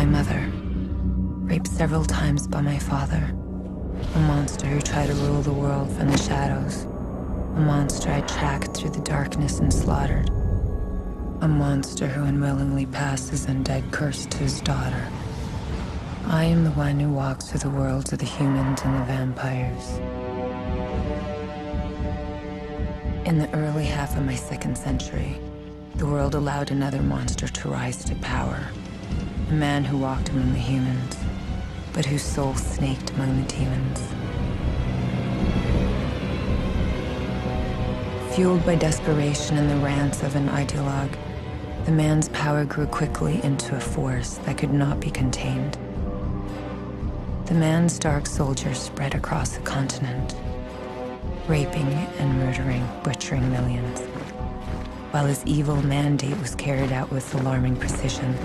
my mother, raped several times by my father, a monster who tried to rule the world from the shadows, a monster I tracked through the darkness and slaughtered, a monster who unwillingly passed his undead curse to his daughter. I am the one who walks through the worlds of the humans and the vampires. In the early half of my 2nd century, the world allowed another monster to rise to power. A man who walked among the humans, but whose soul snaked among the demons. Fueled by desperation and the rants of an ideologue, the man's power grew quickly into a force that could not be contained. The man's dark soldiers spread across the continent, raping and murdering, butchering millions, while his evil mandate was carried out with alarming precision.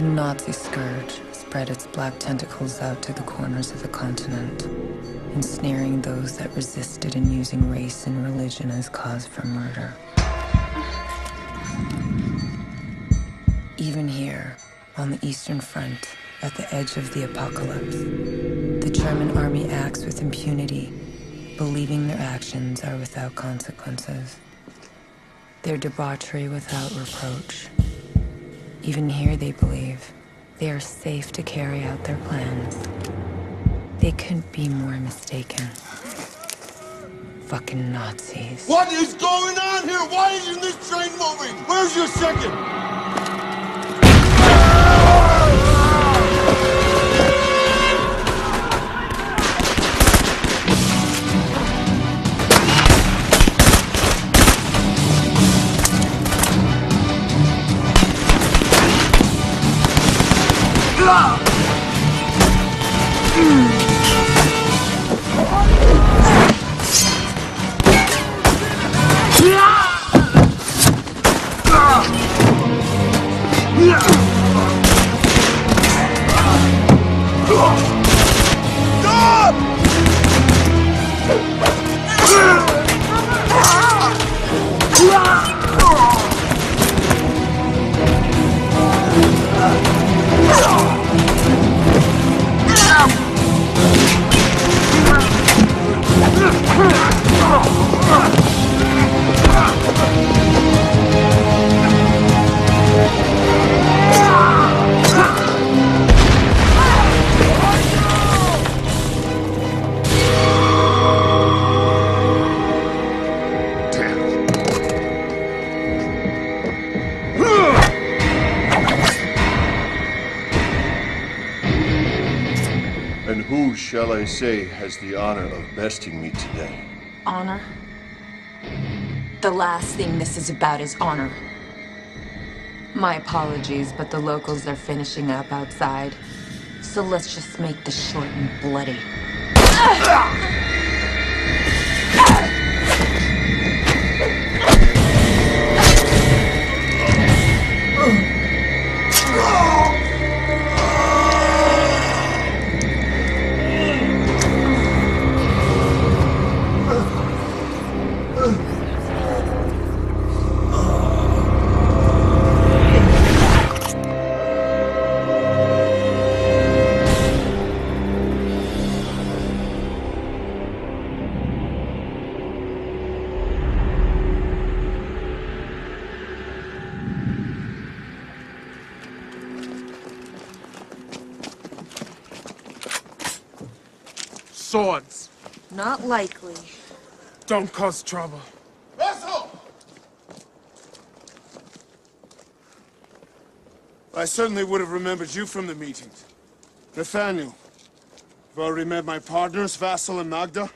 The Nazi scourge spread its black tentacles out to the corners of the continent, ensnaring those that resisted and using race and religion as cause for murder. Even here, on the Eastern Front, at the edge of the apocalypse, the German army acts with impunity, believing their actions are without consequences. Their debauchery without reproach. Even here they believe they are safe to carry out their plans. They couldn't be more mistaken. Fucking Nazis. What is going on here? Why isn't this train moving? Where's your second? And who, shall I say, has the honor of besting me today? Honor? The last thing this is about is honor. My apologies, but the locals are finishing up outside. So let's just make this short and bloody. Swords. Not likely. Don't cause trouble. Vessel! I certainly would have remembered you from the meetings. Nathaniel, you've already met my partners, Vassal and Magda.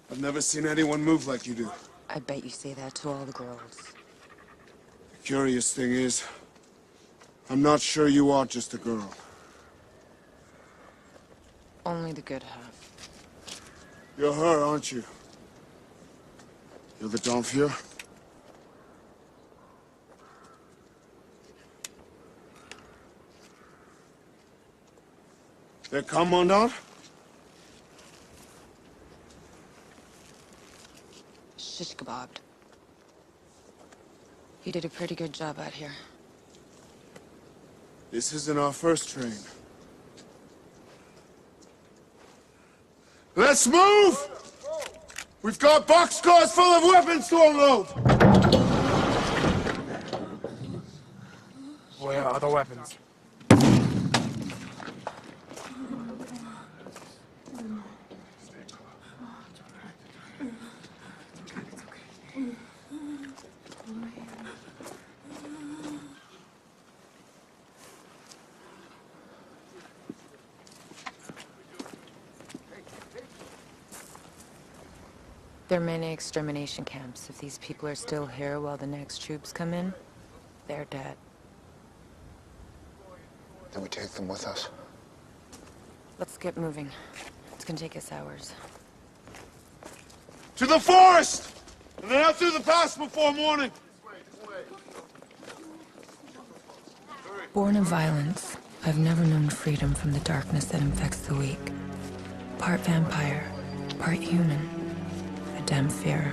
I've never seen anyone move like you do. I bet you say that to all the girls. The curious thing is, I'm not sure you are just a girl. Only the good half. You're her, aren't you? You're the Domfure? The Commandant? Shish kebabbed. You did a pretty good job out here. This isn't our first train. Let's move! We've got boxcars full of weapons to unload! Where are the weapons? There are many extermination camps. If these people are still here while the next troops come in, they're dead. Then we take them with us. Let's get moving. It's gonna take us hours. To the forest! And then out through the pass before morning! Born of violence, I've never known freedom from the darkness that infects the weak. Part vampire, part human, a Dhampir.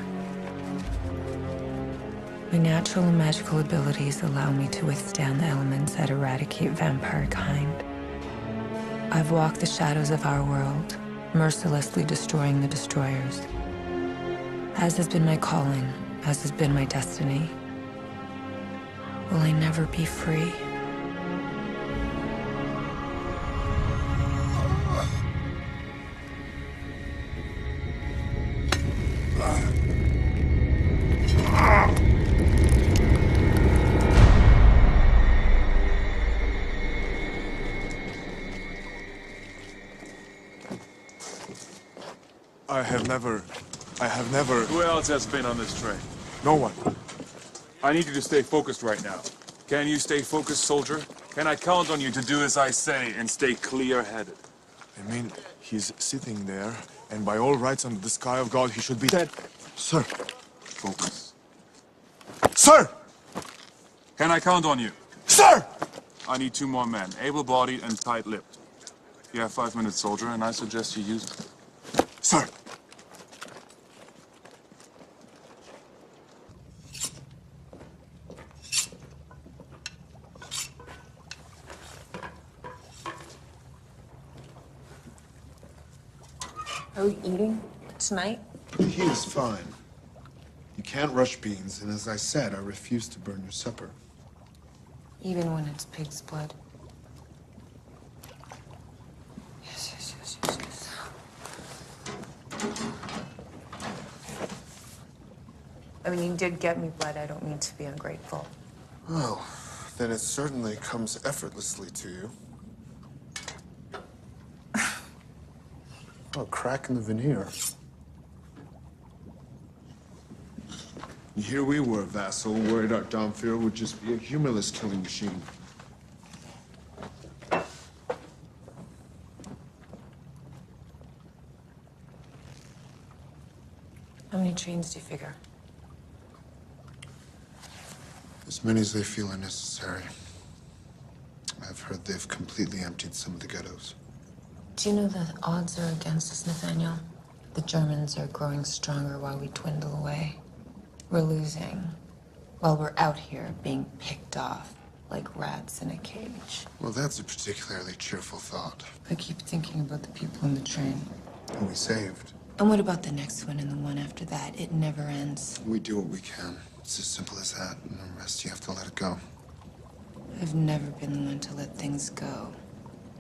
My natural and magical abilities allow me to withstand the elements that eradicate vampire kind. I've walked the shadows of our world, mercilessly destroying the destroyers. As has been my calling, as has been my destiny. Will I never be free? I have never... Who else has been on this train? No one. I need you to stay focused right now. Can you stay focused, soldier? Can I count on you to do as I say and stay clear-headed? I mean, he's sitting there, and by all rights under the sky of God, he should be dead. Sir. Focus. Sir! Can I count on you? Sir! I need 2 more men, able-bodied and tight-lipped. You have 5 minutes, soldier, and I suggest you use it. Sir! Are we eating tonight? He is fine. You can't rush beans, and as I said, I refuse to burn your supper. Even when it's pig's blood. Yes. I mean, you did get me blood. I don't mean to be ungrateful. Well, then it certainly comes effortlessly to you. Oh, a crack in the veneer. Here we were, vassal, worried our Dhampir would just be a humorless killing machine. How many trains do you figure? As many as they feel are necessary. I've heard they've completely emptied some of the ghettos. Do you know the odds are against us, Nathaniel? The Germans are growing stronger while we dwindle away. We're losing while we're out here being picked off like rats in a cage. Well, that's a particularly cheerful thought. I keep thinking about the people in the train. Who we saved. And what about the next one and the one after that? It never ends. We do what we can. It's as simple as that. And the rest, you have to let it go. I've never been the one to let things go.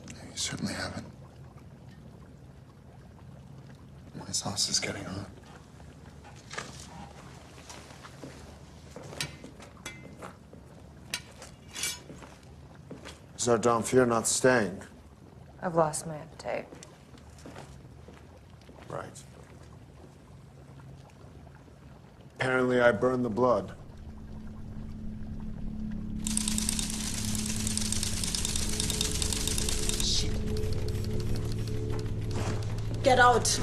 You certainly haven't. My sauce is getting hot. Is our Dhampir not staying? I've lost my appetite. Right. Apparently I burned the blood. Shit. Get out!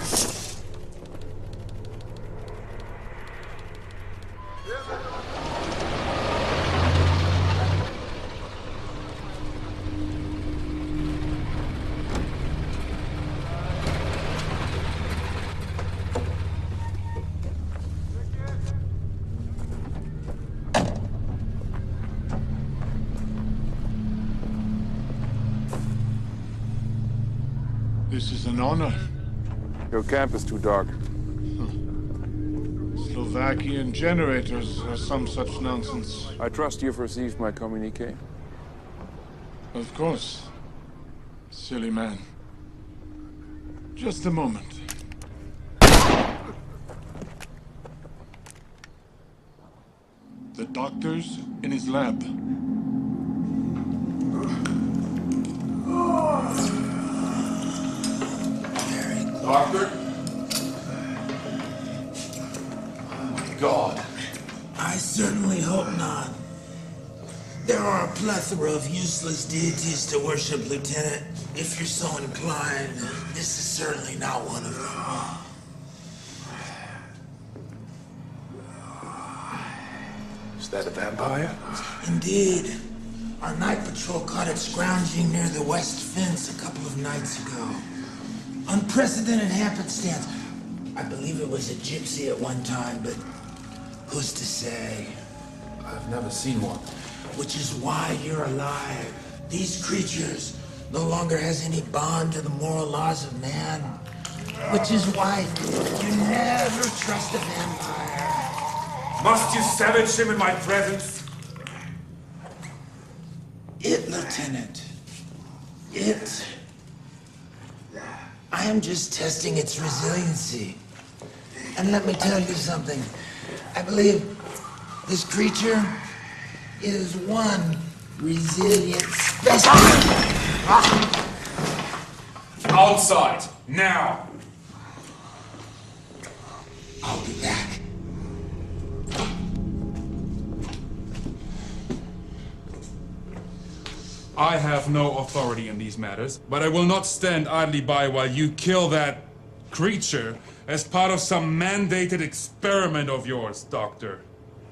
This is an honor. Your camp is too dark. Slovakian generators or some such nonsense. I trust you've received my communique. Of course. Silly man. Just a moment. The doctor's in his lab. Doctor? God. I certainly hope not. There are a plethora of useless deities to worship, Lieutenant. If you're so inclined, this is certainly not one of them. that a vampire? Indeed. Our night patrol caught it scrounging near the west fence a couple of nights ago. Unprecedented happenstance. I believe it was a gypsy at one time, but who's to say? I've never seen one. Which is why you're alive. These creatures no longer has any bond to the moral laws of man. Which is why you never trust a vampire. Must you savage him in my presence? Lieutenant. I am just testing its resiliency. And let me tell you something. I believe this creature is one resilient specimen. Outside, now! I'll be back. I have no authority in these matters, but I will not stand idly by while you kill that creature as part of some mandated experiment of yours, Doctor.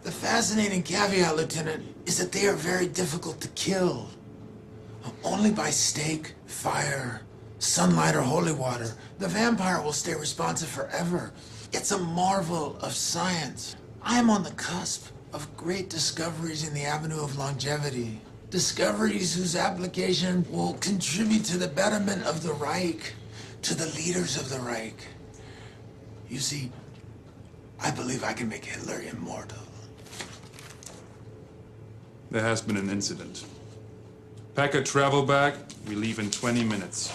The fascinating caveat, Lieutenant, is that they are very difficult to kill. Only by stake, fire, sunlight, or holy water. The vampire will stay responsive forever. It's a marvel of science. I am on the cusp of great discoveries in the avenue of longevity. Discoveries whose application will contribute to the betterment of the Reich, to the leaders of the Reich. You see, I believe I can make Hitler immortal. There has been an incident. Pack a travel bag, we leave in 20 minutes.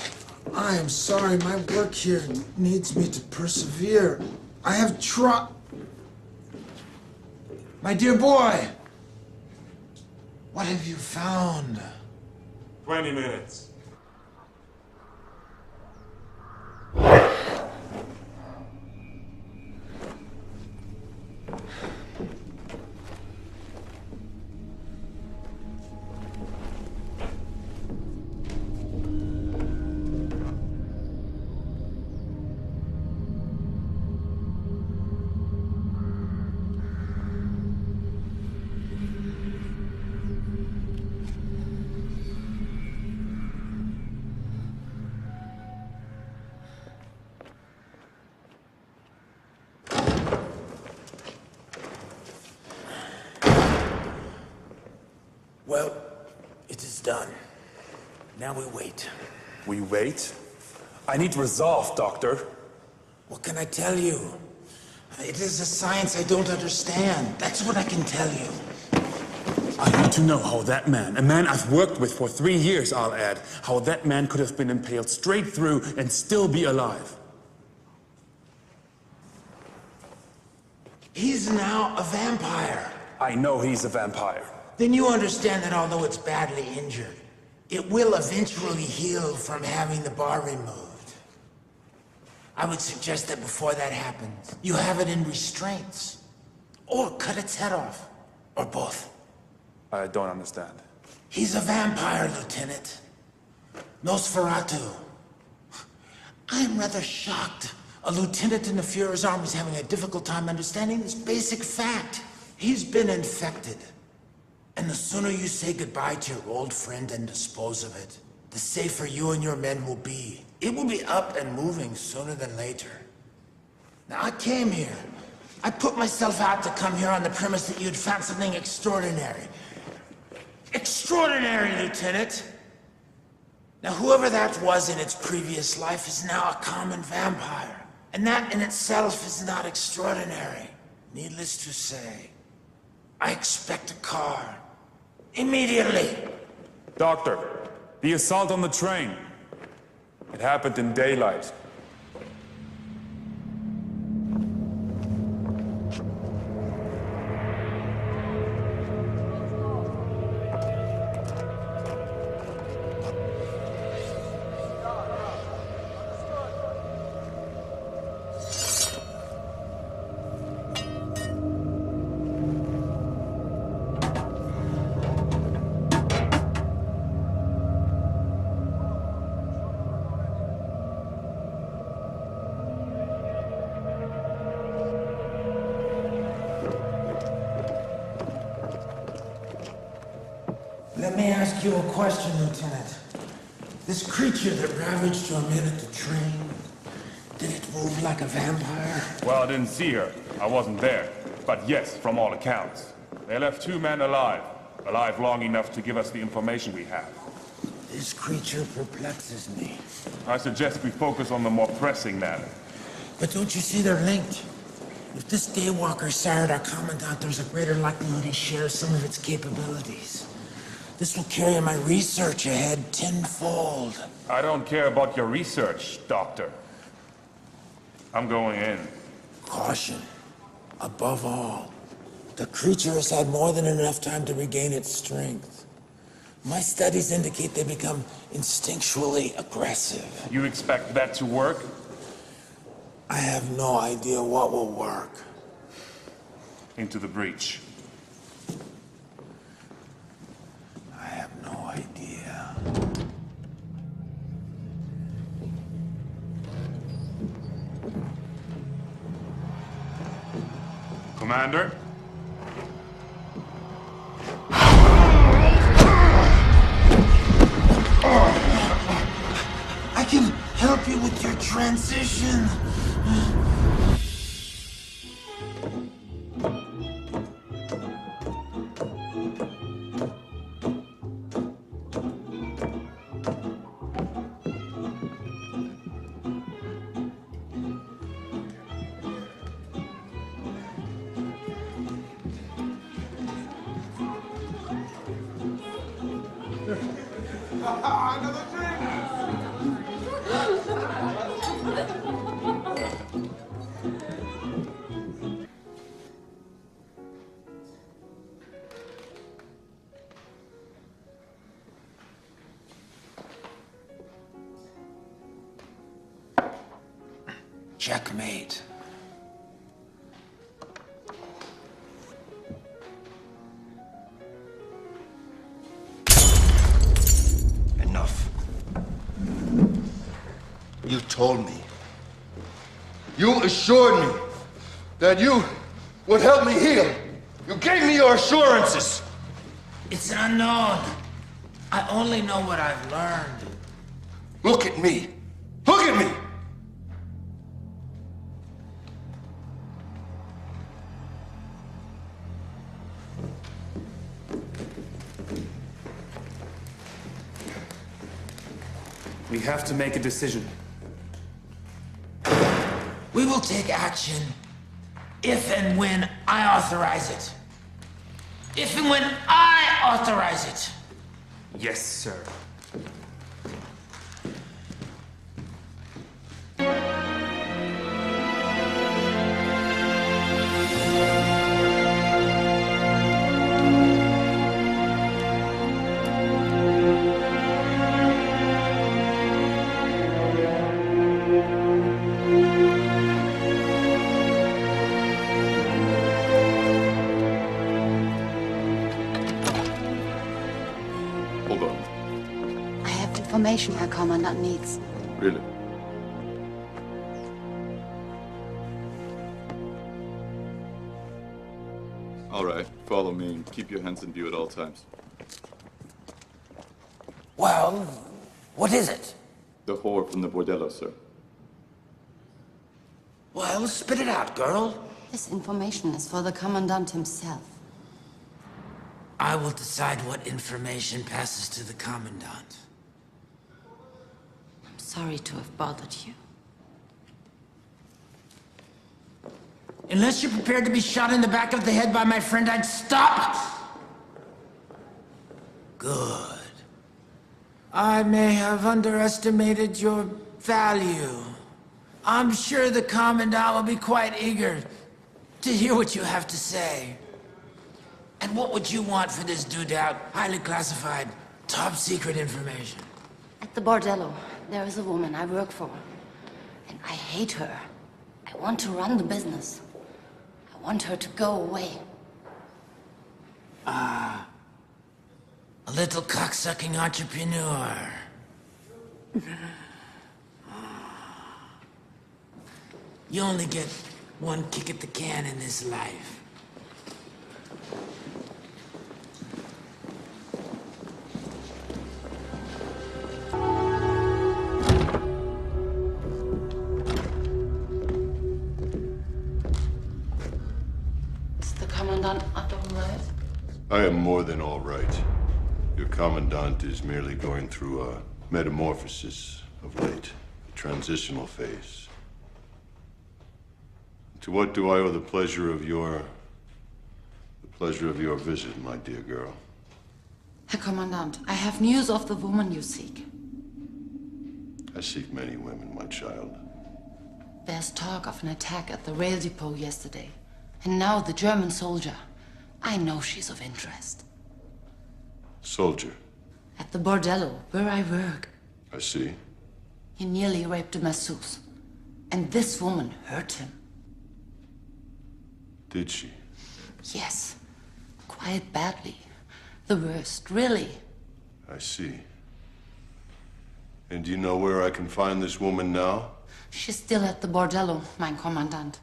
I am sorry, my work here needs me to persevere. I have tried. My dear boy, what have you found? 20 minutes. Well, it is done. Now we wait. We wait? I need resolve, Doctor. What can I tell you? It is a science I don't understand. That's what I can tell you. I need to know how that man, a man I've worked with for 3 years, I'll add, how that man could have been impaled straight through and still be alive. He's now a vampire. I know he's a vampire. Then you understand that although it's badly injured, it will eventually heal from having the bar removed. I would suggest that before that happens, you have it in restraints. Or cut its head off. Or both. I don't understand. He's a vampire, Lieutenant. Nosferatu. I'm rather shocked. A lieutenant in the Fuhrer's army is having a difficult time understanding this basic fact. He's been infected. And the sooner you say goodbye to your old friend and dispose of it, the safer you and your men will be. It will be up and moving sooner than later. Now, I came here. I put myself out to come here on the premise that you'd found something extraordinary. Extraordinary, Lieutenant! Now, whoever that was in its previous life is now a common vampire. And that in itself is not extraordinary. Needless to say, I expect a car. Immediately! Doctor, the assault on the train. It happened in daylight. Let me ask you a question, Lieutenant. This creature that ravaged your men at the train, did it move like a vampire? Well, I didn't see her. I wasn't there. But yes, from all accounts. They left 2 men alive. Alive long enough to give us the information we have. This creature perplexes me. I suggest we focus on the more pressing matter. But don't you see they're linked? If this Daywalker sired our Commandant, there's a greater likelihood he shares some of its capabilities. This will carry my research ahead tenfold. I don't care about your research, Doctor. I'm going in. Caution. Above all, the creature has had more than enough time to regain its strength. My studies indicate they become instinctually aggressive. You expect that to work? I have no idea what will work. Into the breach. I have no idea. Commander? I can help you with your transition. Checkmate. Enough. You told me. You assured me that you would help me heal. You gave me your assurances. It's unknown. I only know what I've learned. Look at me. Look at me. We have to make a decision. We will take action if and when I authorize it. If and when I authorize it. Yes, sir. Hold on. I have information Herr Commandant needs. Really? All right, follow me and keep your hands in view at all times. Well, what is it? The whore from the bordello, sir. Well, spit it out, girl. This information is for the Commandant himself. I will decide what information passes to the Commandant. I'm sorry to have bothered you. Unless you're prepared to be shot in the back of the head by my friend, I'd stop! Good. I may have underestimated your value. I'm sure the Commandant will be quite eager to hear what you have to say. And what would you want for this doodah? Highly classified, top secret information. At the bordello, there is a woman I work for. And I hate her. I want to run the business. I want her to go away. Ah. A little cocksucking entrepreneur. You only get one kick at the can in this life. Is the Commandant not all right? I am more than all right. Your Commandant is merely going through a metamorphosis of late, a transitional phase. To what do I owe the pleasure of your visit, my dear girl? Herr Kommandant, I have news of the woman you seek. I seek many women, my child. There's talk of an attack at the rail depot yesterday. And now the German soldier. I know she's of interest. Soldier? At the bordello, where I work. I see. He nearly raped a masseuse. And this woman hurt him. Did she? Yes. Quite badly. The worst, really. I see. And do you know where I can find this woman now? She's still at the bordello, mein Kommandant.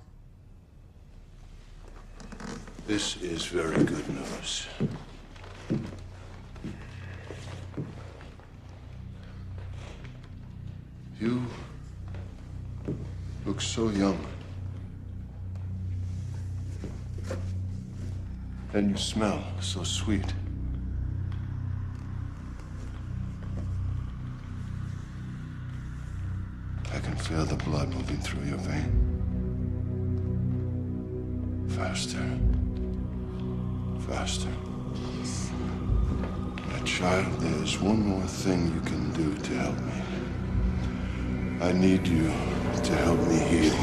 This is very good news. You look so young. And you smell so sweet. I can feel the blood moving through your vein. Faster. Faster. My child, there's one more thing you can do to help me. I need you to help me heal.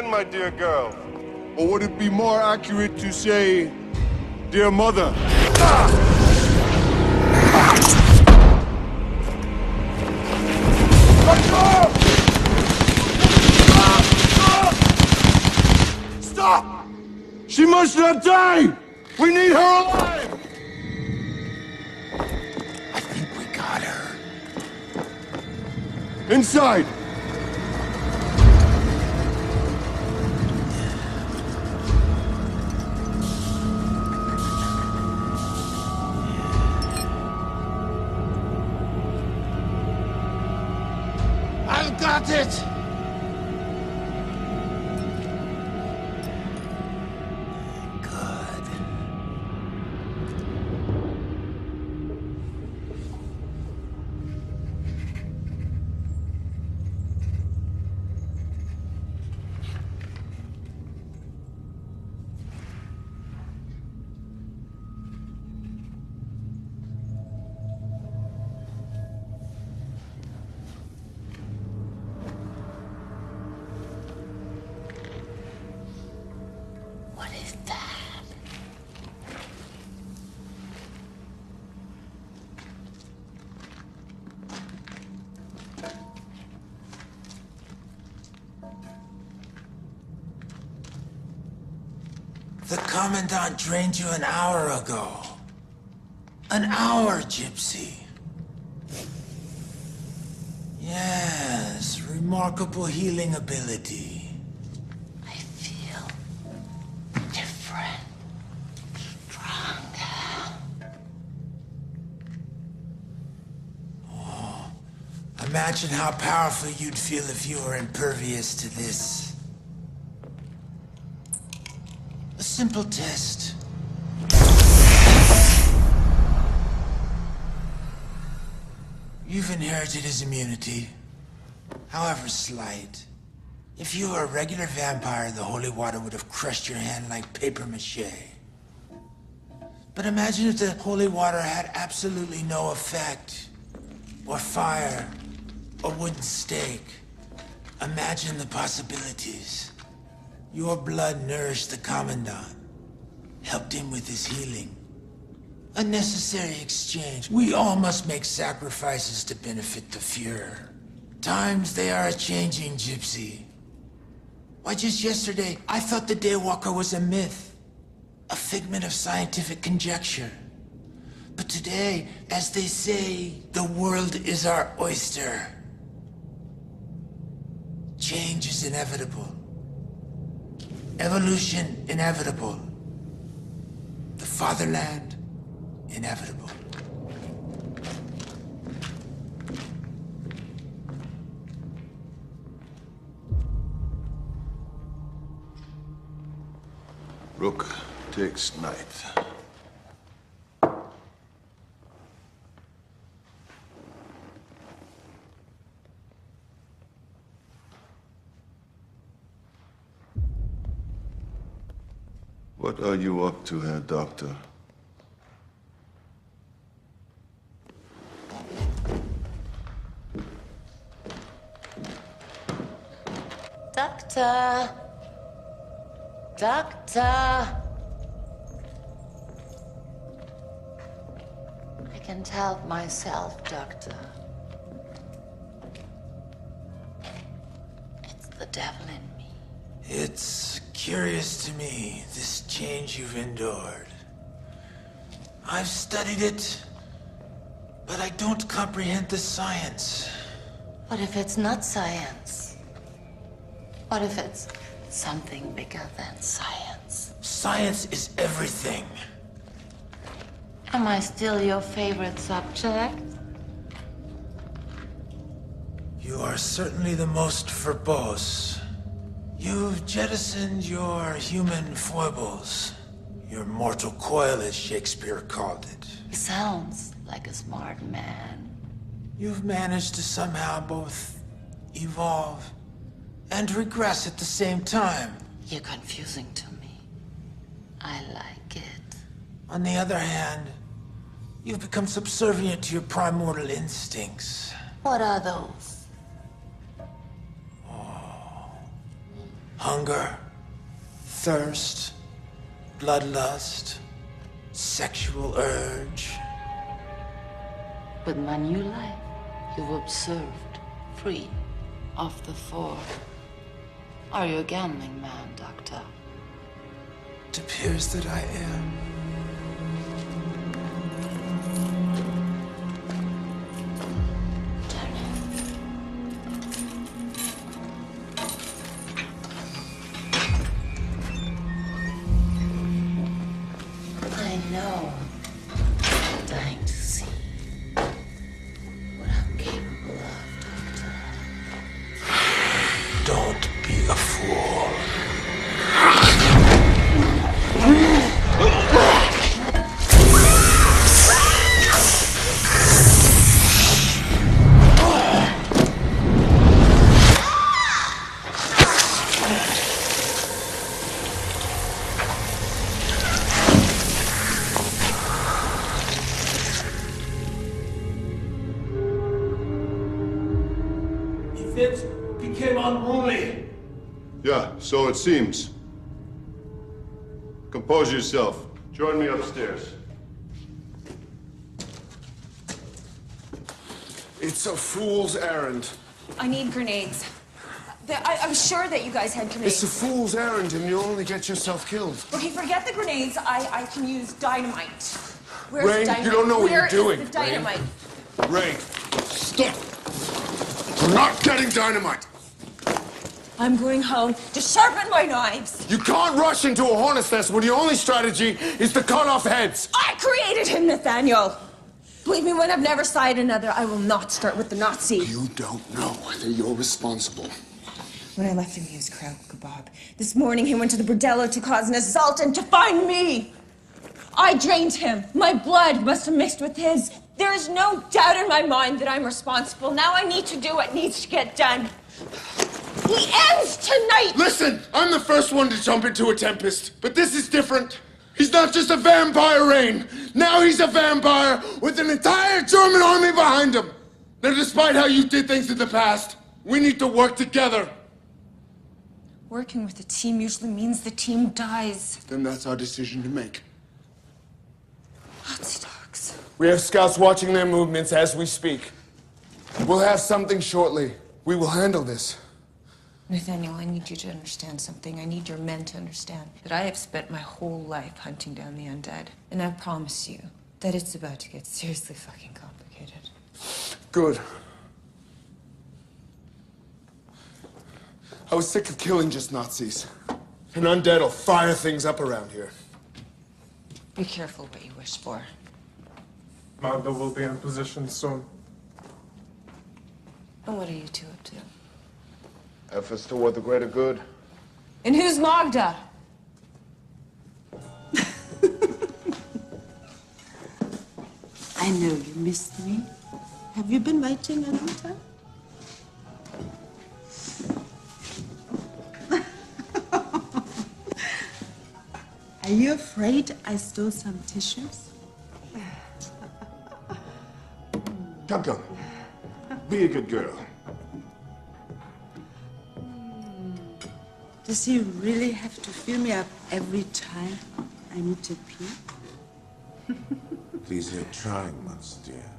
My dear girl. Or would it be more accurate to say, dear mother? Stop! She must not die! We need her alive! I think we got her. Inside! Got it! Good. The Commandant drained you an hour ago. An hour, Gypsy. Yes, remarkable healing ability. I feel different. Stronger. Oh, imagine how powerful you'd feel if you were impervious to this. A simple test. You've inherited his immunity, however slight. If you were a regular vampire, the holy water would have crushed your hand like paper mache. But imagine if the holy water had absolutely no effect, or fire, or wooden stake. Imagine the possibilities. Your blood nourished the Commandant, helped him with his healing. A necessary exchange. We all must make sacrifices to benefit the Fuhrer. Times they are a-changing, Gypsy. Why, just yesterday, I thought the Daywalker was a myth, a figment of scientific conjecture. But today, as they say, the world is our oyster. Change is inevitable. Evolution inevitable. The fatherland inevitable. Rook takes knight. What are you up to, Herr Doctor? Doctor! Doctor! I can't help myself, Doctor. It's the devil in me. It's curious to me, this change you've endured. I've studied it, but I don't comprehend the science. What if it's not science? What if it's something bigger than science? Science is everything. Am I still your favorite subject? You are certainly the most verbose. You've jettisoned your human foibles. Your mortal coil, as Shakespeare called it. He sounds like a smart man. You've managed to somehow both evolve and regress at the same time. You're confusing to me. I like it. On the other hand, you've become subservient to your primordial instincts. What are those? Hunger, thirst, bloodlust, sexual urge. With my new life, you've observed, free of the four. Are you a gambling man, Doctor? It appears that I am. I know. I'm dying to see what I'm capable of, Doctor. Don't be a fool. It became unruly. Yeah, so it seems. Compose yourself. Join me upstairs. It's a fool's errand. I need grenades. I'm sure that you guys had grenades. It's a fool's errand, and you'll only get yourself killed. Okay, forget the grenades. I can use dynamite. Where's Ray, the dynamite? you don't know what you're doing. Where is the dynamite? Ray, stop! We're not getting dynamite! I'm going home to sharpen my knives. You can't rush into a hornet's nest when your only strategy is to cut off heads! I created him, Nathaniel! Believe me, when I've never sired another, I will not start with the Nazi. You don't know that you're responsible. When I left him, he was Kraut Kebab. This morning, he went to the bordello to cause an assault and to find me! I drained him. My blood must have mixed with his. There is no doubt in my mind that I'm responsible. Now I need to do what needs to get done. He ends tonight! Listen, I'm the first one to jump into a tempest, but this is different. He's not just a vampire, Rain. Now he's a vampire with an entire German army behind him. Now, despite how you did things in the past, we need to work together. Working with a team usually means the team dies. Then that's our decision to make. Nazi dogs. We have scouts watching their movements as we speak. We'll have something shortly. We will handle this. Nathaniel, I need you to understand something. I need your men to understand that I have spent my whole life hunting down the undead. And I promise you that it's about to get seriously fucking complicated. Good. I was sick of killing just Nazis. An undead will fire things up around here. Be careful what you wish for. Magda will be in position soon. And what are you two up to? Efforts toward the greater good. And who's Magda? I know you missed me. Have you been waiting a long time? Are you afraid I stole some tissues? Come. Be a good girl. Does he really have to fill me up every time I need to pee? Please, you're trying much, dear.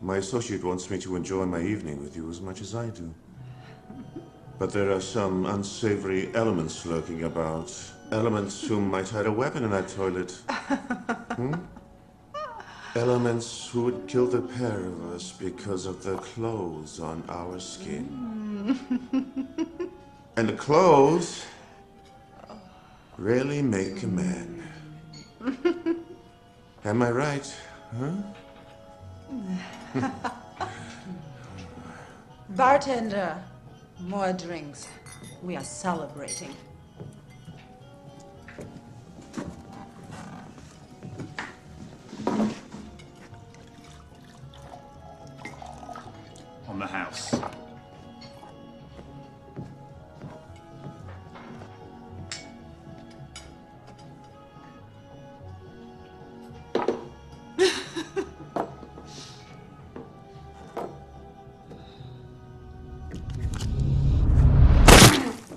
My associate wants me to enjoy my evening with you as much as I do. But there are some unsavory elements lurking about. Elements who might hide a weapon in that toilet. Elements who would kill the pair of us because of the clothes on our skin. And the clothes really make a man. Am I right, huh? Bartender, more drinks. We are celebrating. On the house.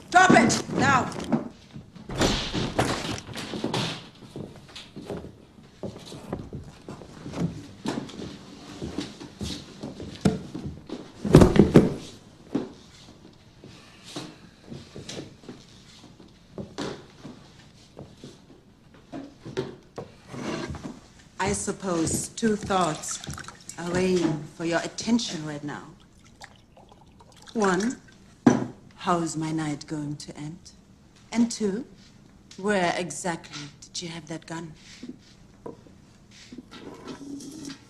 Drop it! Now! I suppose two thoughts are weighing for your attention right now. One, how's my night going to end? And two, where exactly did you have that gun?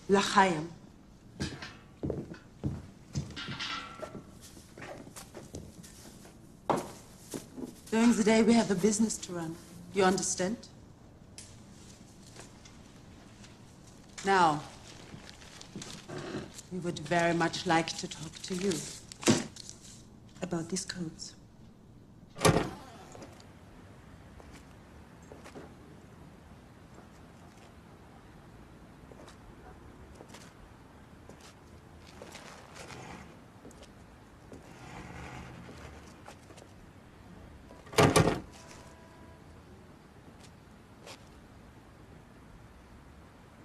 L'chaim. During the day, we have a business to run. You understand? Now, we would very much like to talk to you about these codes.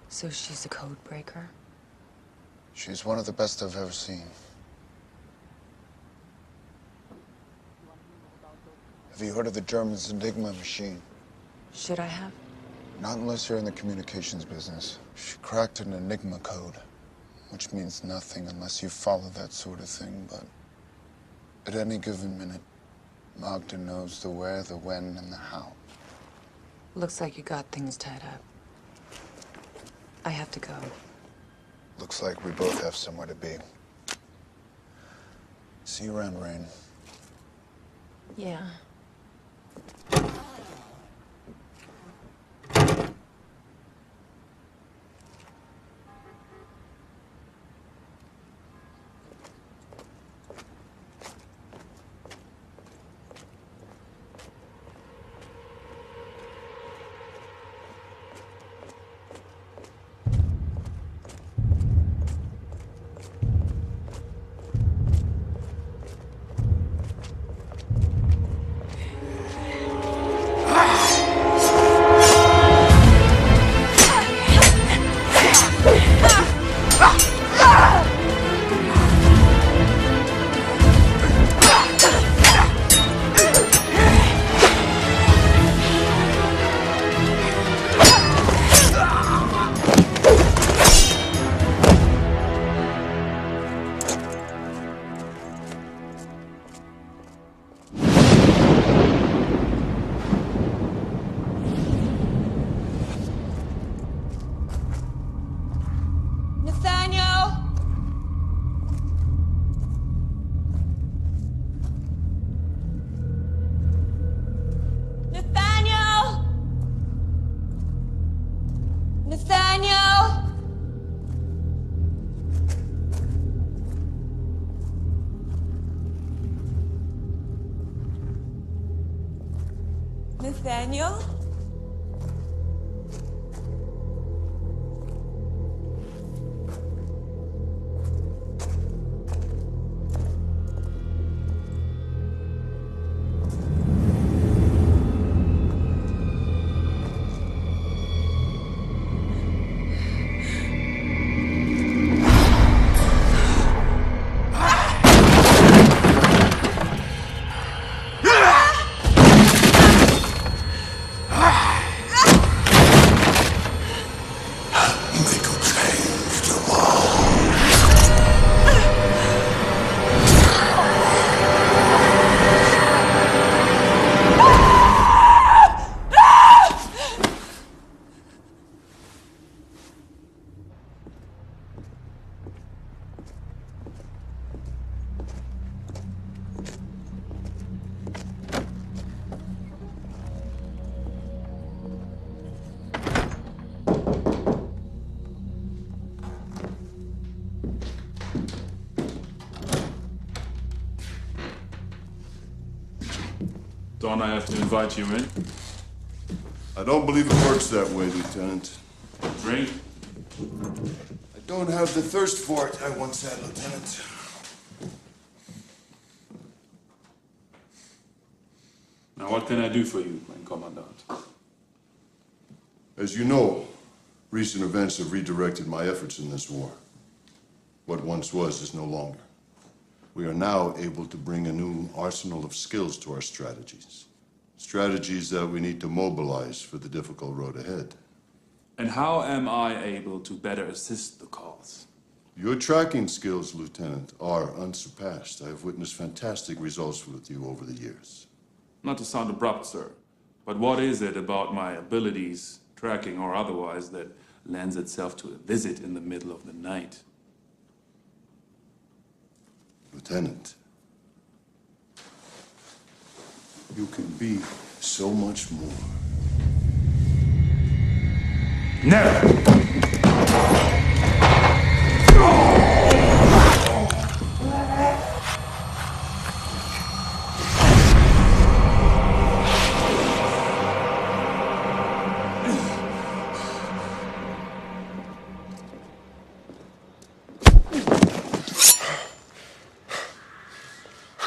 So she's a code breaker? She's one of the best I've ever seen. Have you heard of the Germans' Enigma machine? Should I have? Not unless you're in the communications business. She cracked an Enigma code, which means nothing unless you follow that sort of thing, but at any given minute, Magda knows the where, the when, and the how. Looks like you got things tied up. I have to go. Looks like we both have somewhere to be. See you around, Rain. Yeah. Nathaniel? Don't I have to invite you in? I don't believe it works that way, Lieutenant. Drink? I don't have the thirst for it, I once said, Lieutenant. Now, what can I do for you, mein Commandant? As you know, recent events have redirected my efforts in this war. What once was is no longer. We are now able to bring a new arsenal of skills to our strategies. Strategies that we need to mobilize for the difficult road ahead. And how am I able to better assist the cause? Your tracking skills, Lieutenant, are unsurpassed. I have witnessed fantastic results with you over the years. Not to sound abrupt, sir, but what is it about my abilities, tracking or otherwise, that lends itself to a visit in the middle of the night? Lieutenant, you can be so much more. Never!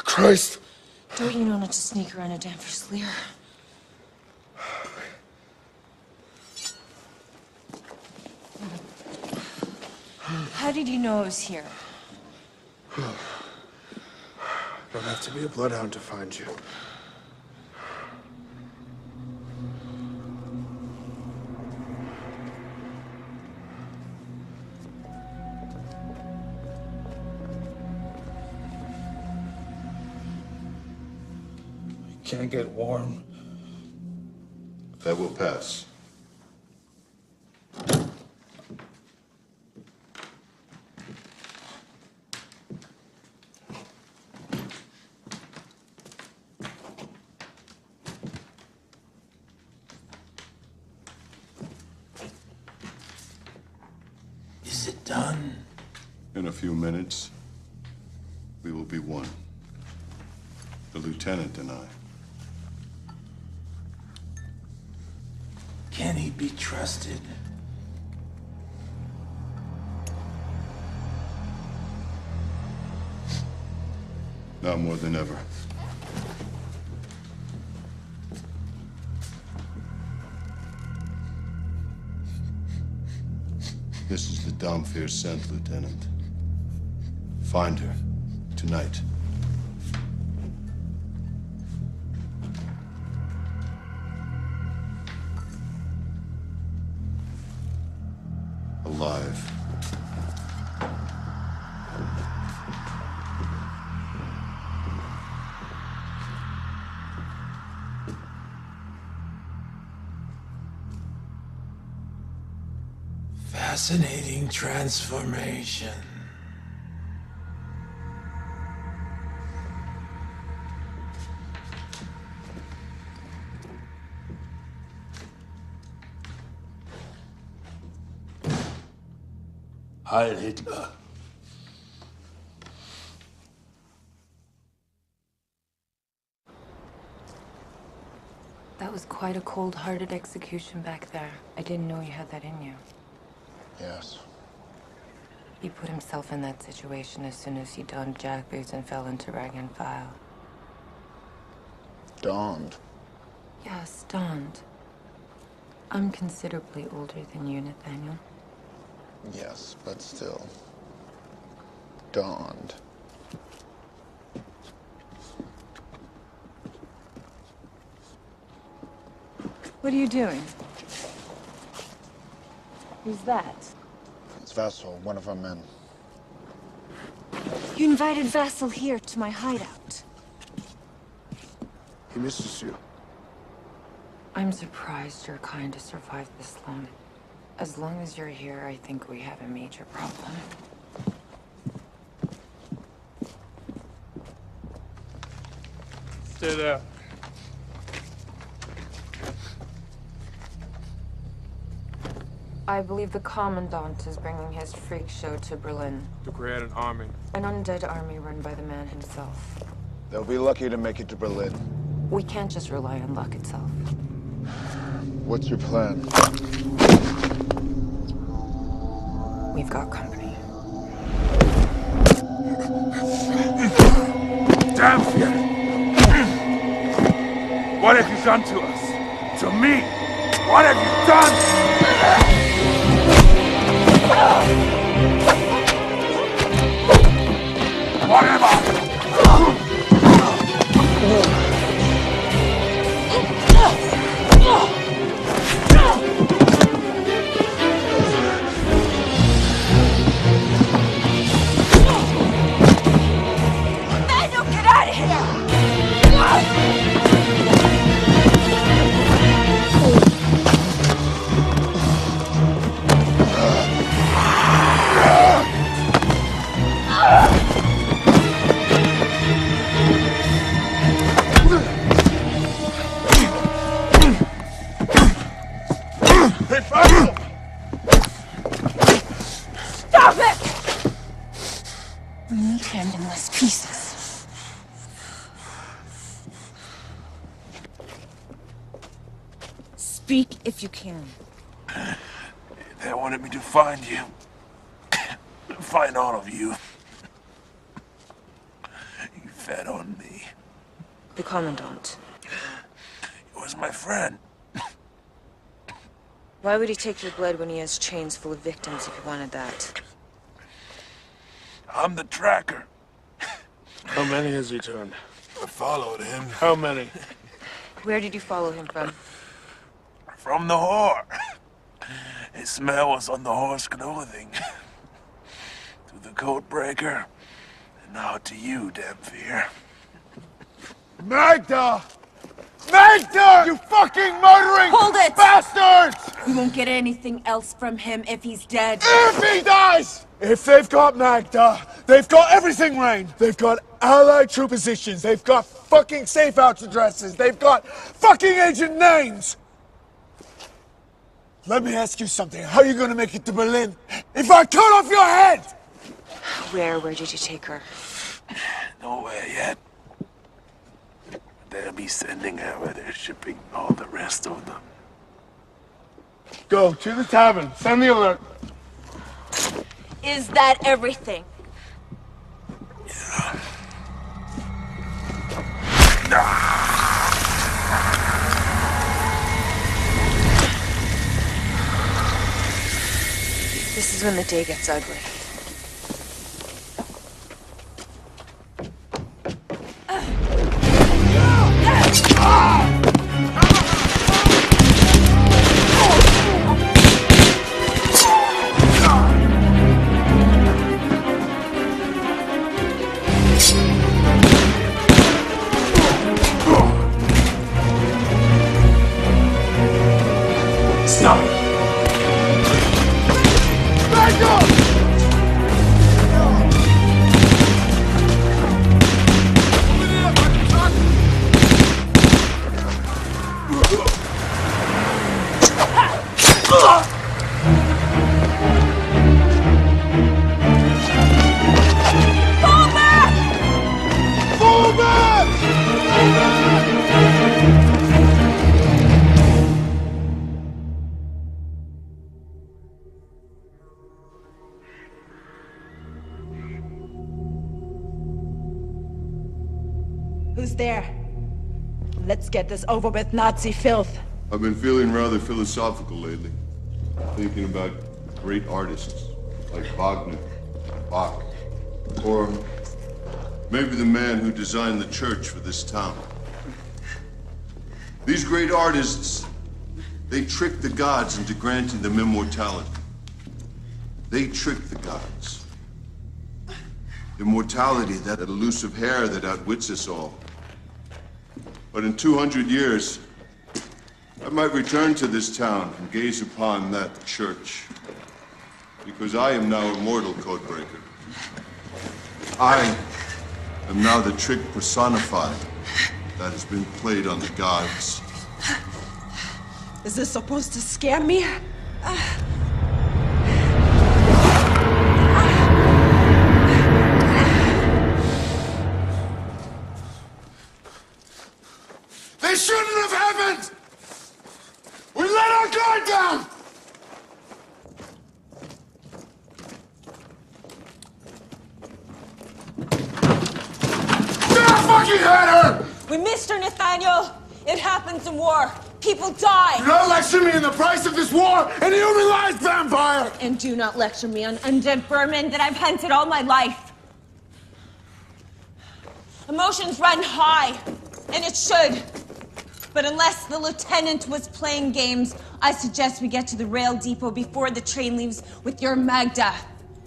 Christ! Don't you know not to sneak around a damn Fusilier? How did you know I was here? Don't have to be a bloodhound to find you. Can't get warm. That will pass. Is it done? In a few minutes, we will be one. The lieutenant and I. Can he be trusted? Now more than ever. This is the Domfir scent, Lieutenant. Find her tonight. Alive. Fascinating transformation. Heil Hitler. That was quite a cold-hearted execution back there. I didn't know you had that in you. Yes. He put himself in that situation as soon as he donned jackboots and fell into rank and file. Donned? Yes, donned. I'm considerably older than you, Nathaniel. Yes, but still. Donned. What are you doing? Who's that? It's Vassal, one of our men. You invited Vassal here to my hideout. He misses you. I'm surprised your kind has survived this long. As long as you're here, I think we have a major problem. Stay there. I believe the Commandant is bringing his freak show to Berlin. To create an army. An undead army run by the man himself. They'll be lucky to make it to Berlin. We can't just rely on luck itself. What's your plan? We've got company. Damn you! What have you done to us? To me? What have you done? Whatever! Daniel, get out of here! Stop it! Leave him in less pieces. Speak if you can. They wanted me to find you. Find all of you. You fed on me. The Commandant. He was my friend. Why would he take your blood when he has chains full of victims if he wanted that? I'm the tracker. How many has he turned? I followed him. How many? Where did you follow him from? From the whore. His smell was on the whore's clothing. To the code breaker. And now to you, Damphir. Magda! Magda! You fucking murdering Hold it! bastards! We won't get anything else from him if he's dead. If he dies! If they've got Magda, they've got everything, Rain. They've got allied troop positions. They've got fucking safe house addresses. They've got fucking agent names. Let me ask you something. How are you gonna make it to Berlin if I cut off your head? Where did you take her? Nowhere yet. They'll be sending her where they're shipping all the rest of them. Go to the tavern. Send the alert. Is that everything? This is when the day gets ugly. Stop it! Back up! Fall back! Fall back! Fall back! there. Let's get this over with, Nazi filth. I've been feeling rather philosophical lately. Thinking about great artists like Wagner, Bach, or maybe the man who designed the church for this town. These great artists, they tricked the gods into granting them immortality. They tricked the gods. Immortality, that elusive hair that outwits us all. But in 200 years, I might return to this town and gaze upon that church. Because I am now immortal, Codebreaker. I am now the trick personified that has been played on the gods. Is this supposed to scare me? They shouldn't have happened! We let our guard down! Fucking had her! We missed her, Nathaniel! It happens in war. People die! Do not lecture me on the price of this war and human-life, vampire! And do not lecture me on undead vermin that I've hunted all my life. Emotions run high, and it should. But unless the lieutenant was playing games, I suggest we get to the rail depot before the train leaves with your Magda.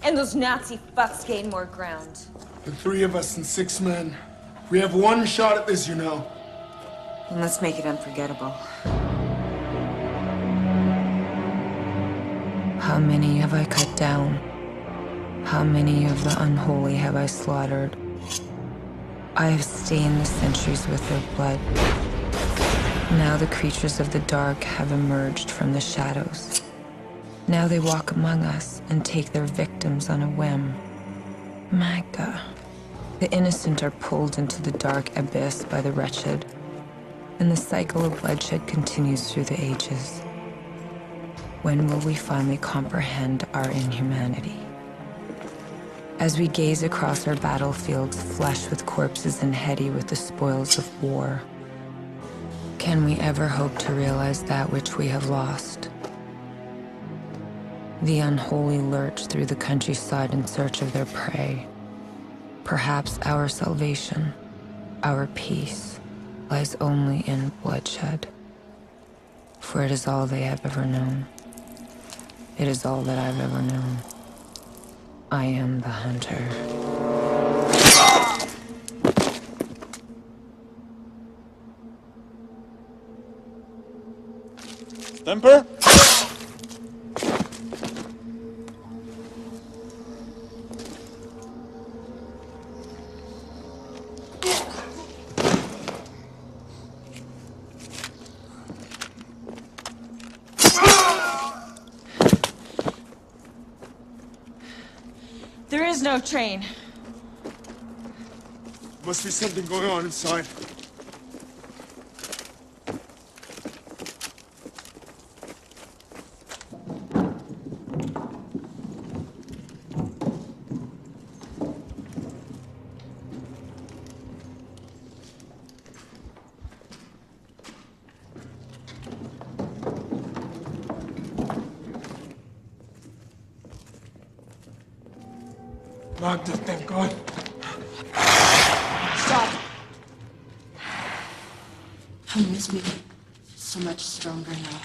And those Nazi fucks gain more ground. The three of us and 6 men. We have one shot at this, you know. And let's make it unforgettable. How many have I cut down? How many of the unholy have I slaughtered? I have stained the centuries with their blood. Now the creatures of the dark have emerged from the shadows. Now they walk among us and take their victims on a whim. Magda. The innocent are pulled into the dark abyss by the wretched, and the cycle of bloodshed continues through the ages. When will we finally comprehend our inhumanity? As we gaze across our battlefields, flush with corpses and heady with the spoils of war, can we ever hope to realize that which we have lost? The unholy lurch through the countryside in search of their prey. Perhaps our salvation, our peace, lies only in bloodshed. For it is all they have ever known. It is all that I've ever known. I am the hunter. Stemper? There is no train. Must be something going on inside. Magda, thank God. Stop. Home is me. So much stronger now.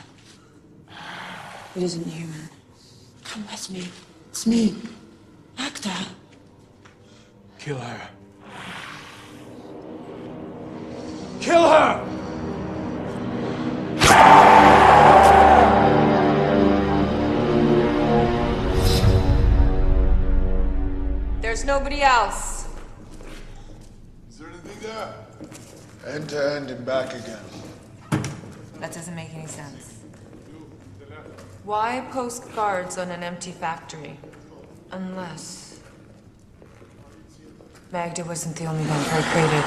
It isn't human. Come with me. It's me. Magda. Kill her. Kill her! There's nobody else. Is there anything there? End to end and back again. That doesn't make any sense. Why post guards on an empty factory? Unless... Magda wasn't the only vampire created.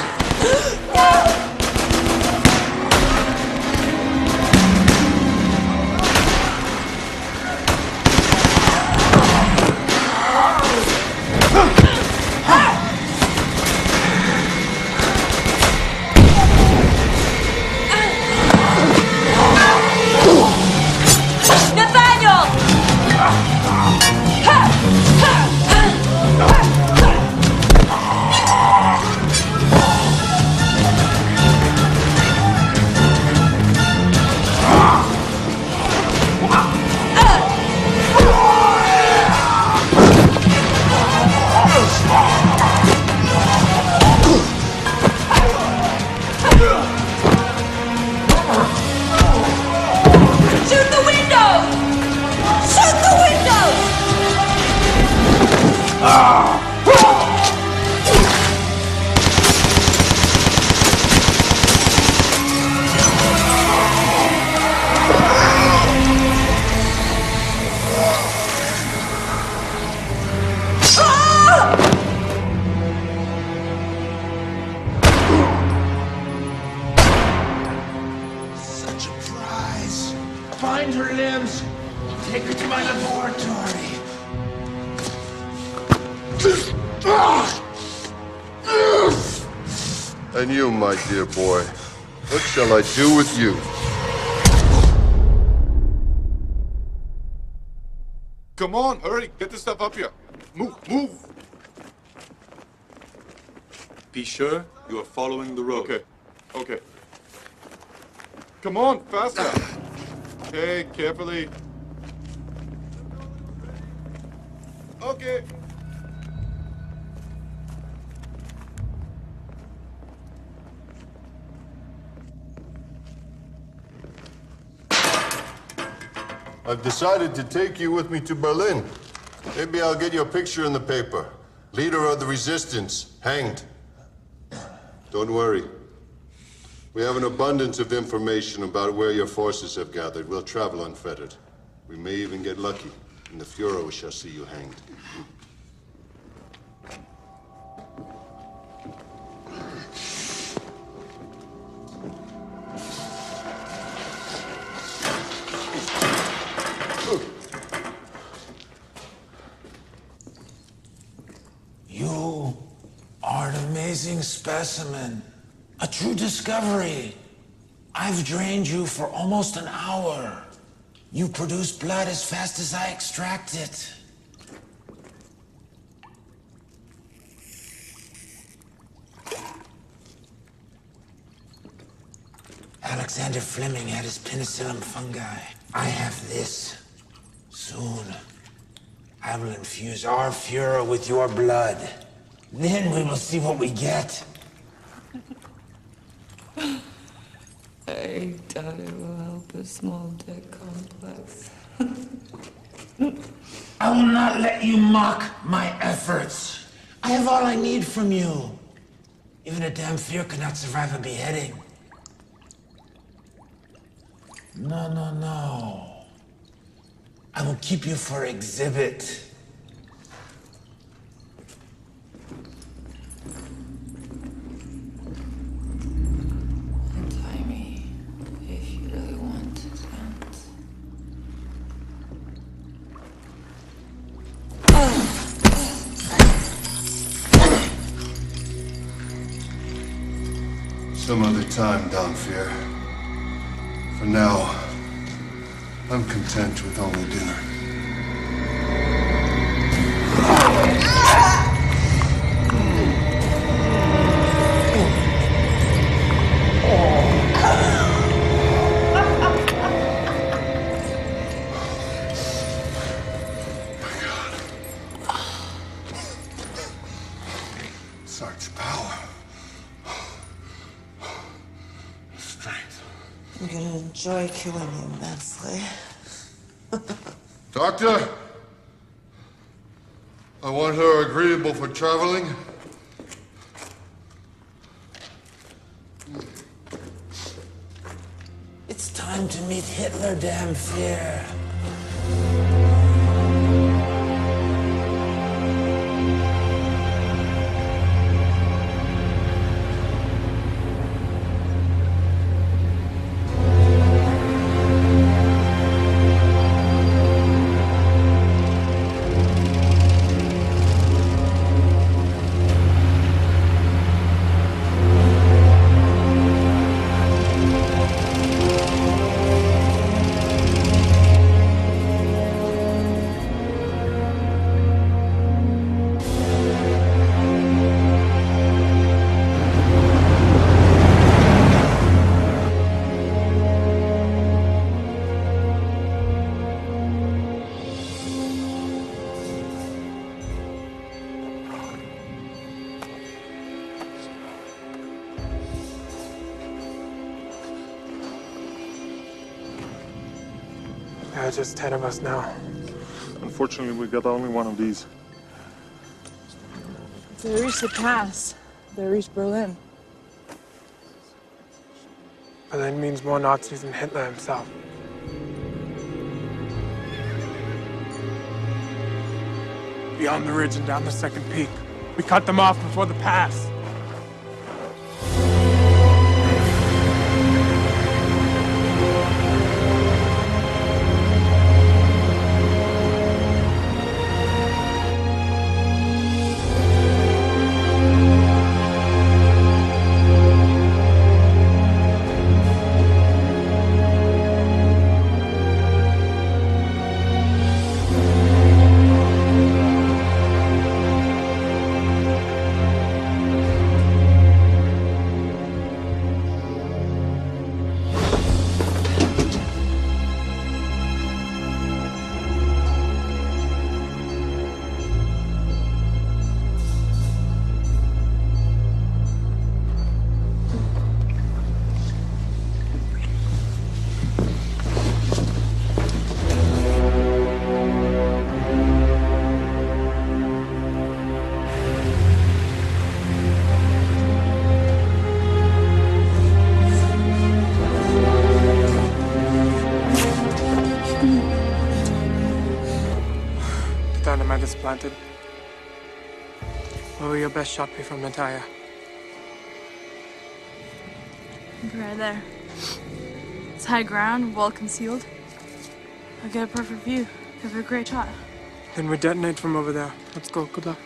such a prize. Find her limbs. Take her to my laboratory. And you, my dear boy, what shall I do with you? Come on, hurry, get this stuff up here. Move, move. Be sure you are following the road. Okay, okay. Come on, faster. Okay, carefully. Okay. I've decided to take you with me to Berlin. Maybe I'll get your picture in the paper. Leader of the resistance, hanged. Don't worry. We have an abundance of information about where your forces have gathered. We'll travel unfettered. We may even get lucky, and the Fuhrer shall see you hanged. You are an amazing specimen. A true discovery. I've drained you for almost an hour. You produce blood as fast as I extract it. Alexander Fleming had his penicillin fungi. I have this. Soon, I will infuse our Fuhrer with your blood. Then we will see what we get. I doubt it will help a small dick complex. I will not let you mock my efforts. I have all I need from you. Even a damn Fuhrer cannot survive a beheading. No, no, no. I will keep you for exhibit. Untie me if you really want to dance. Some other time, Donfier. For now, I'm content with only dinner. Such power. Strength. I'm gonna enjoy killing you immensely. Doctor? I want her agreeable for traveling. It's time to meet Hitler, damn Fear. Yeah, just 10 of us now. Unfortunately, we got only one of these. If they reach the pass, they reach Berlin. Berlin means more Nazis than Hitler himself. Beyond the ridge and down the second peak. We cut them off before the pass. flag is planted. Where will your best shot be from Natalia? Right there. It's high ground, well concealed. I'll get a perfect view. Give it a great shot. Then we detonate from over there. Let's go. Good luck.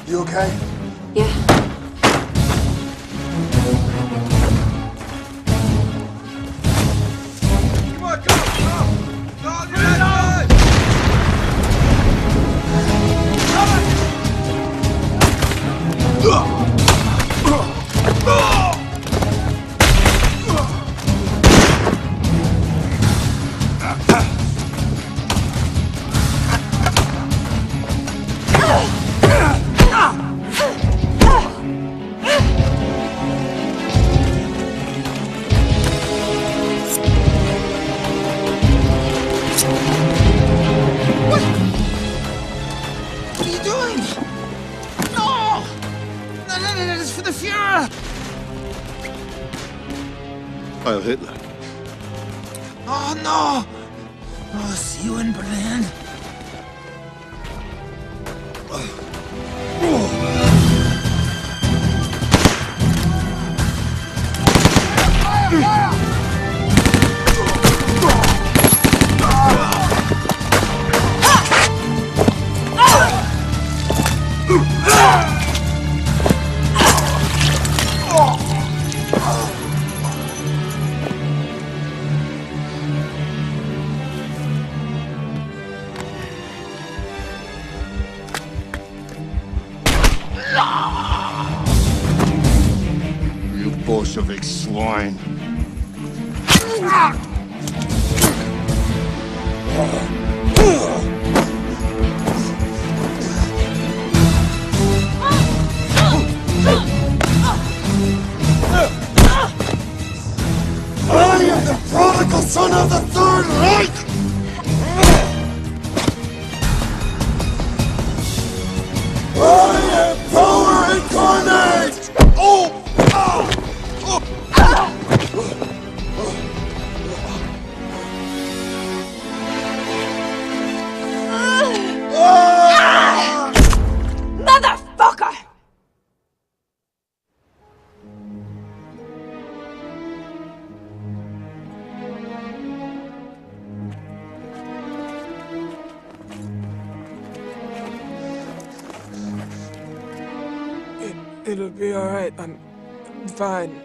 You okay? Yeah. What are you doing? No! No, it's for the Fuhrer! Heil Hitler. Oh, no! Oh, see you in Berlin. You Bolshevik swine. I am the prodigal son of the Third Reich! I am power incarnate! Oh! Motherfucker! It'll be alright. I'm fine.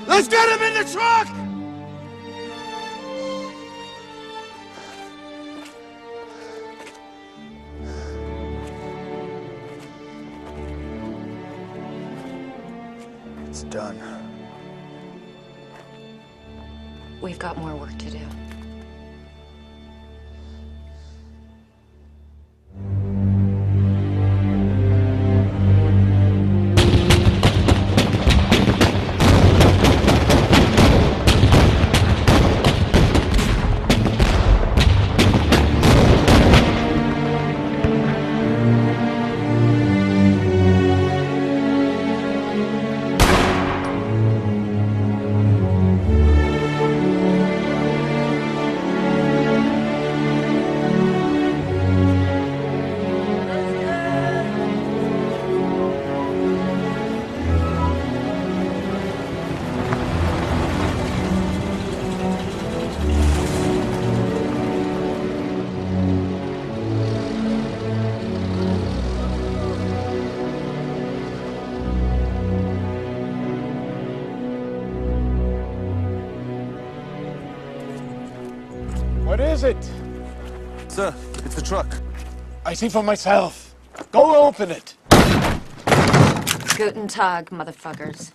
Let's get him in the truck! It's done. We've got more work to do. is it? Sir, it's the truck. I see for myself. Go open it. Guten Tag, motherfuckers.